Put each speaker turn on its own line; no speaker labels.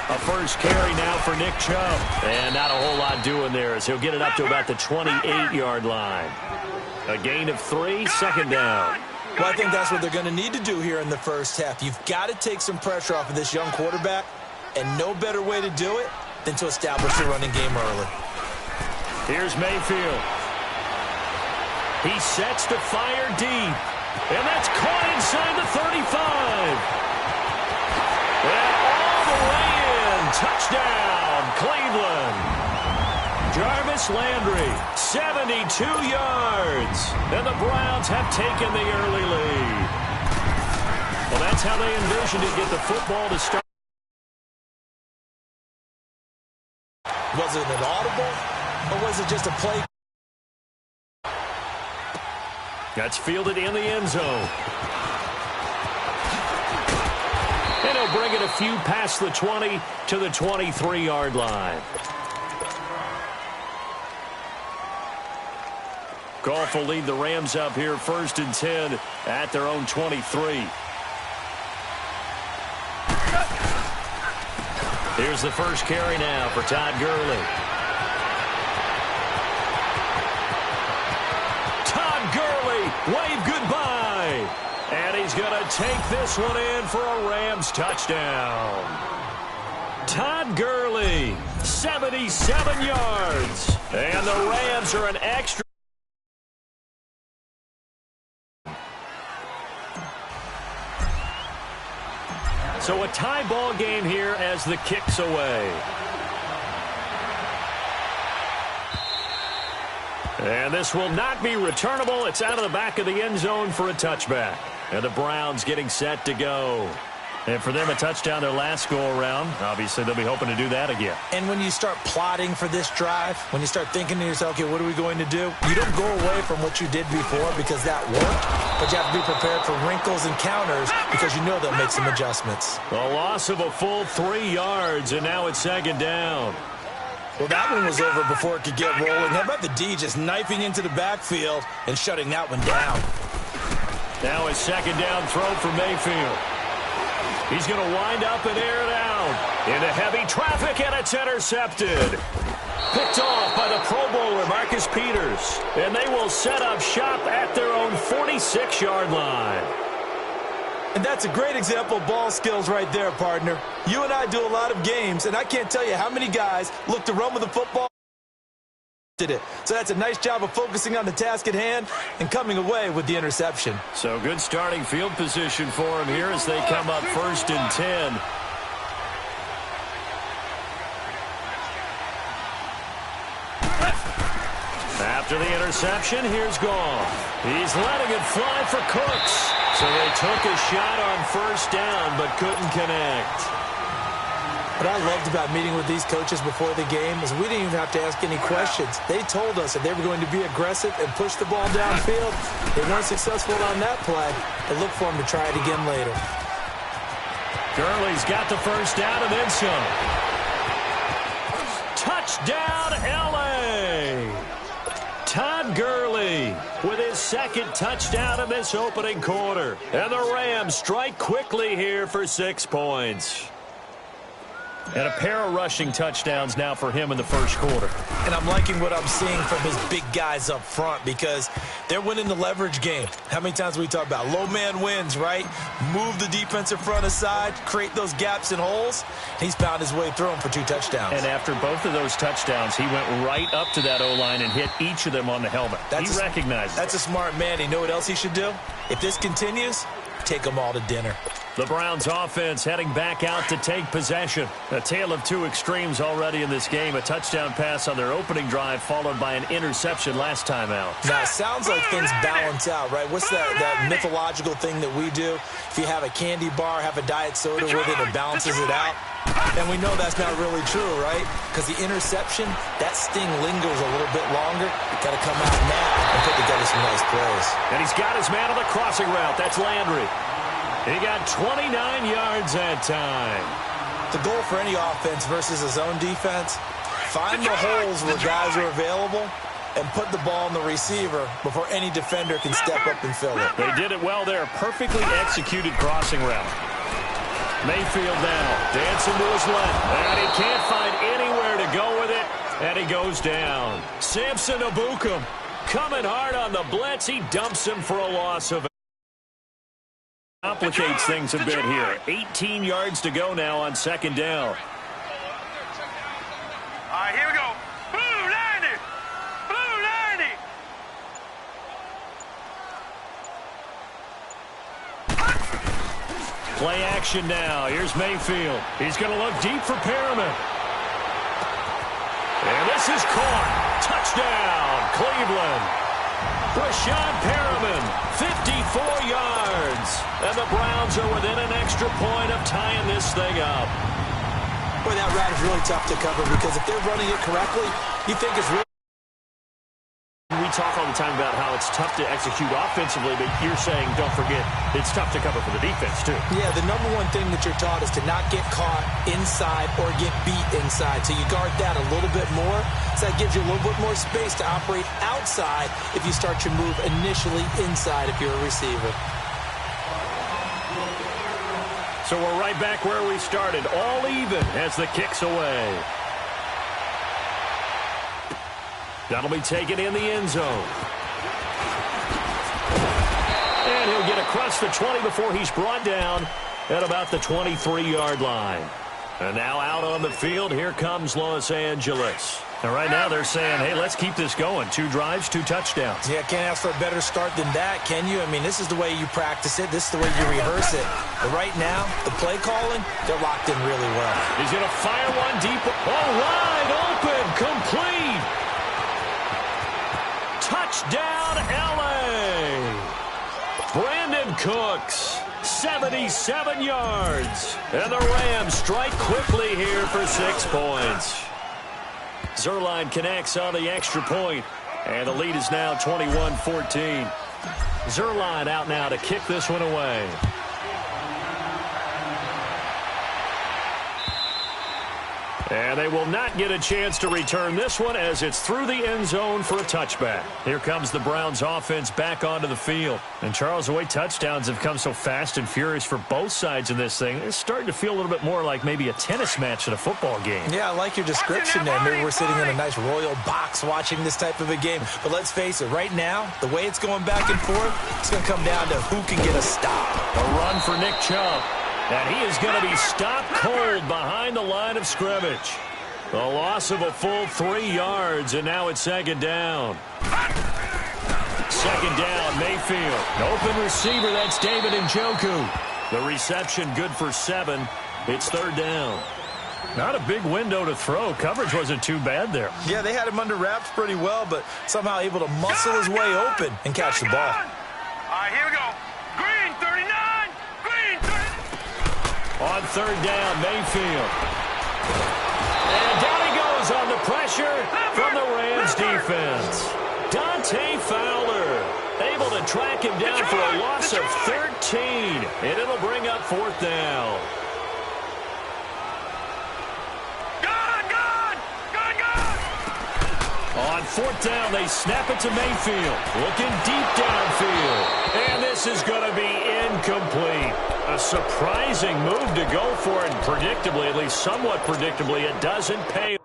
A first carry now for Nick Chubb. And not a whole lot doing there as he'll get it up to about the 28-yard line. A gain of 3, second down.
Well, I think that's what they're going to need to do here in the first half. You've got to take some pressure off of this young quarterback, and no better way to do it than to establish the running game early.
Here's Mayfield. He sets to fire deep. And that's caught inside the 35. And all the way in. Touchdown, Cleveland. Jarvis Landry, 72 yards. And the Browns have taken the early lead. Well, that's how they envisioned to get the football to start.
Was it an audible, or was it just a play?
That's fielded in the end zone. And he'll bring it a few past the 20 to the 23-yard line. Goff will lead the Rams up here 1st and 10 at their own 23. Here's the first carry now for Todd Gurley. Todd Gurley, wave goodbye. And he's going to take this one in for a Rams touchdown. Todd Gurley, 77 yards. And the Rams are an extra. So a tie ball game here as the kick's away. And this will not be returnable. It's out of the back of the end zone for a touchback. And the Browns getting set to go. And for them, a touchdown their last go-around. Obviously, they'll be hoping to do that again.
And when you start plotting for this drive, when you start thinking to yourself, okay, what are we going to do? You don't go away from what you did before because that worked, but you have to be prepared for wrinkles and counters because you know they'll make some adjustments.
A loss of a full 3 yards, and now it's second down.
Well, that one was over before it could get rolling. How about the D just knifing into the backfield and shutting that one down?
Now a second down throw for Mayfield. He's going to wind up and air it out into heavy traffic, and it's intercepted. Picked off by the Pro Bowler, Marcus Peters. And they will set up shop at their own 46-yard line.
And that's a great example of ball skills right there, partner. You and I do a lot of games, and I can't tell you how many guys look to run with the football. Did it. So that's a nice job of focusing on the task at hand and coming away with the interception.
So good starting field position for him here as they come up 1st and 10. After the interception, here's Goff. He's letting it fly for Cooks. So they took a shot on 1st down but couldn't connect.
What I loved about meeting with these coaches before the game is we didn't even have to ask any questions. They told us that they were going to be aggressive and push the ball downfield. They weren't successful on that play, but look for them to try it again later.
Gurley's got the first down and then some. Touchdown, L.A. Todd Gurley with his second touchdown in this opening quarter. And the Rams strike quickly here for 6 points. And a pair of rushing touchdowns now for him in the first quarter.
And I'm liking what I'm seeing from his big guys up front because they're winning the leverage game. How many times we talk about low man wins, right? Move the defensive front aside, create those gaps and holes. He's found his way through them for 2 touchdowns.
And after both of those touchdowns, he went right up to that O-line and hit each of them on the helmet. He recognized it.
That's a smart man. You know what else he should do? If this continues, take them all to dinner.
The Browns offense heading back out to take possession. A tale of 2 extremes already in this game. A touchdown pass on their opening drive followed by an interception last time out.
Now, it sounds like things balance out, right? What's that mythological thing that we do? If you have a candy bar, have a diet soda with it, it balances it out. And we know that's not really true, right? Because the interception, that sting lingers a little bit longer. Got to come out now and put together some nice plays.
And he's got his man on the crossing route. That's Landry. He got 29 yards that time.
The goal for any offense versus a zone defense, find the holes where guys are available and put the ball on the receiver before any defender can step up and fill it.
They did it well there. Perfectly executed crossing route. Mayfield now, dancing to his left, and he can't find anywhere to go with it, and he goes down. Samson Ebukam coming hard on the blitz. He dumps him for a loss of complicates things a bit here. 18 yards to go now on second down.
All right, here we go. Blue 90. Blue 90.
Play action now. Here's Mayfield. He's going to look deep for Perriman. And this is caught. Touchdown, Cleveland. Breshad Perriman, 54 yards. And the Browns are within an extra point of tying this thing up.
Boy, that route is really tough to cover because if they're running it correctly, you think it's really...
We talk all the time about how it's tough to execute offensively, but you're saying, don't forget, it's tough to cover for the defense, too.
Yeah, the number one thing that you're taught is to not get caught inside or get beat inside. So you guard that a little bit more. So that gives you a little bit more space to operate outside if you start your move initially inside if you're a receiver.
So we're right back where we started, all even as the kick's away. That'll be taken in the end zone. And he'll get across the 20 before he's brought down at about the 23-yard line. And now out on the field, here comes Los Angeles. And right now they're saying, hey, let's keep this going. 2 drives, 2 touchdowns.
Yeah, can't ask for a better start than that, can you? I mean, this is the way you practice it. This is the way you rehearse it. But right now, the play calling, they're locked in really well.
He's going to fire one deep. Oh, wide open, complete. Touchdown, L.A. Brandon Cooks, 77 yards. And the Rams strike quickly here for 6 points. Zuerlein connects on the extra point, and the lead is now 21-14. Zuerlein out now to kick this one away. And they will not get a chance to return this one as it's through the end zone for a touchback. Here comes the Browns offense back onto the field. And Charles, the way touchdowns have come so fast and furious for both sides in this thing, it's starting to feel a little bit more like maybe a tennis match in a football game.
Yeah, I like your description there. Maybe we're sitting in a nice royal box watching this type of a game. But let's face it, right now, the way it's going back and forth, it's going to come down to who can get a stop.
A run for Nick Chubb. And he is going to be stopped cold behind the line of scrimmage. The loss of a full 3 yards, and now it's second down. Second down, Mayfield. Open receiver, that's David Njoku. The reception good for 7. It's third down. Not a big window to throw. Coverage wasn't too bad there.
Yeah, they had him under wraps pretty well, but somehow able to muscle his way open and catch the ball.
All right, here we go. Green 39. Green 39.
On third down, Mayfield. And down he goes on the pressure from the Rams defense. Dante Fowler able to track him down for a loss of 13. And it'll bring up fourth down. On fourth down, they snap it to Mayfield. Looking deep downfield. And this is going to be incomplete. A surprising move to go for it. And predictably, at least somewhat predictably, it doesn't pay.